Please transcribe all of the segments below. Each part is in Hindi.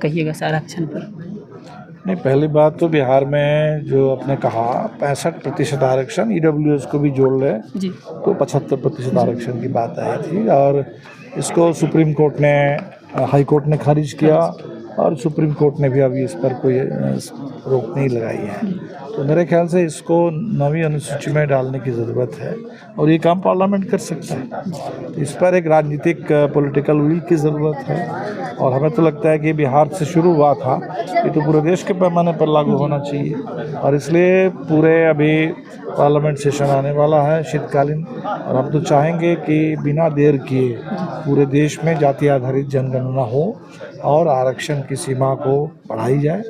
कहिएगा इस आरक्षण पर? नहीं, पहली बात तो बिहार में जो आपने कहा 65% आरक्षण, ईडब्ल्यूएस को भी जोड़ लें जी। तो 75% आरक्षण की बात आई थी और इसको सुप्रीम कोर्ट ने, हाई कोर्ट ने खारिज किया और सुप्रीम कोर्ट ने भी अभी इस पर कोई रोक नहीं लगाई है। तो मेरे ख्याल से इसको 9वीं अनुसूची में डालने की ज़रूरत है और ये काम पार्लियामेंट कर सकता है। तो इस पर एक राजनीतिक पॉलिटिकल विल की ज़रूरत है और हमें तो लगता है कि बिहार से शुरू हुआ था, ये तो पूरे देश के पैमाने पर लागू होना चाहिए और इसलिए पूरे अभी पार्लियामेंट सेशन आने वाला है शीतकालीन और हम तो चाहेंगे कि बिना देर किए पूरे देश में जाति आधारित जनगणना हो और आरक्षण की सीमा को बढ़ाई जाए।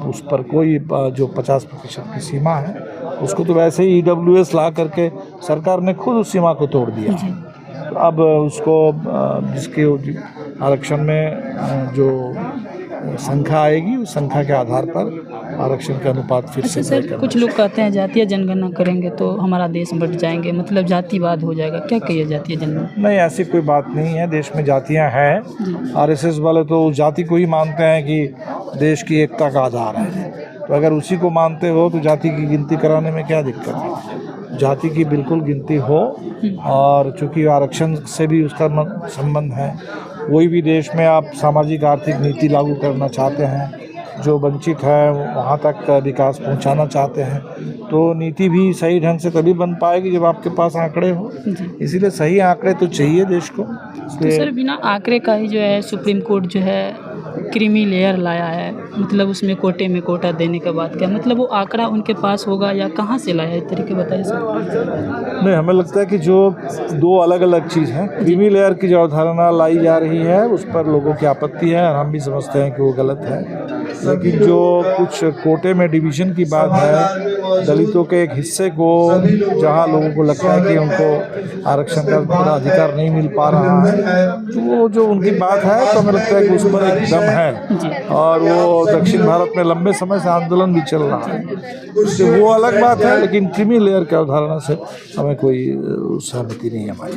उस पर कोई जो 50% की सीमा है उसको तो वैसे ही ईडब्ल्यूएस ला करके सरकार ने खुद उस सीमा को तोड़ दिया। तो अब उसको जिसके आरक्षण में जो संख्या आएगी उस संख्या के आधार पर आरक्षण का अनुपात फिर से। अच्छा सर, कुछ लोग कहते हैं जातीय जनगणना करेंगे तो हमारा देश बट जाएंगे, मतलब जातिवाद हो जाएगा, क्या कहिए जातीय जनगणना? नहीं, ऐसी कोई बात नहीं है। देश में जातियां हैं। आरएसएस वाले तो उस जाति को ही मानते हैं कि देश की एकता का आधार है। तो अगर उसी को मानते हो तो जाति की गिनती कराने में क्या दिक्कत है? जाति की बिल्कुल गिनती हो और चूँकि आरक्षण से भी उसका संबंध है। कोई भी देश में आप सामाजिक आर्थिक नीति लागू करना चाहते हैं, जो वंचित है वहाँ तक विकास पहुँचाना चाहते हैं, तो नीति भी सही ढंग से तभी बन पाएगी जब आपके पास आंकड़े हो। इसीलिए सही आंकड़े तो चाहिए देश को। तो सर बिना आंकड़े का ही जो है सुप्रीम कोर्ट जो है क्रीमी लेयर लाया है, मतलब उसमें कोटे में कोटा देने का बात क्या, मतलब वो आंकड़ा उनके पास होगा या कहाँ से लाया है, इस तरीके बताइए सर। नहीं, हमें लगता है कि जो दो अलग अलग चीज़ हैं। क्रीमी लेयर की जो अवधारणा लाई जा रही है उस पर लोगों की आपत्ति है और हम भी समझते हैं कि वो गलत है, लेकिन जो कुछ कोटे में डिवीज़न की बात है, दलितों के एक हिस्से को जहाँ लोगों को लगता है कि उनको आरक्षण का पूरा अधिकार नहीं मिल पा रहा है, तो वो जो उनकी बात है तो हमें लगता है कि उस पर एक दम है और वो दक्षिण भारत में लंबे समय से आंदोलन भी चल रहा है। तो वो अलग बात है, लेकिन क्रीमी लेयर की अवधारणा से हमें कोई सहमति नहीं है हमारी।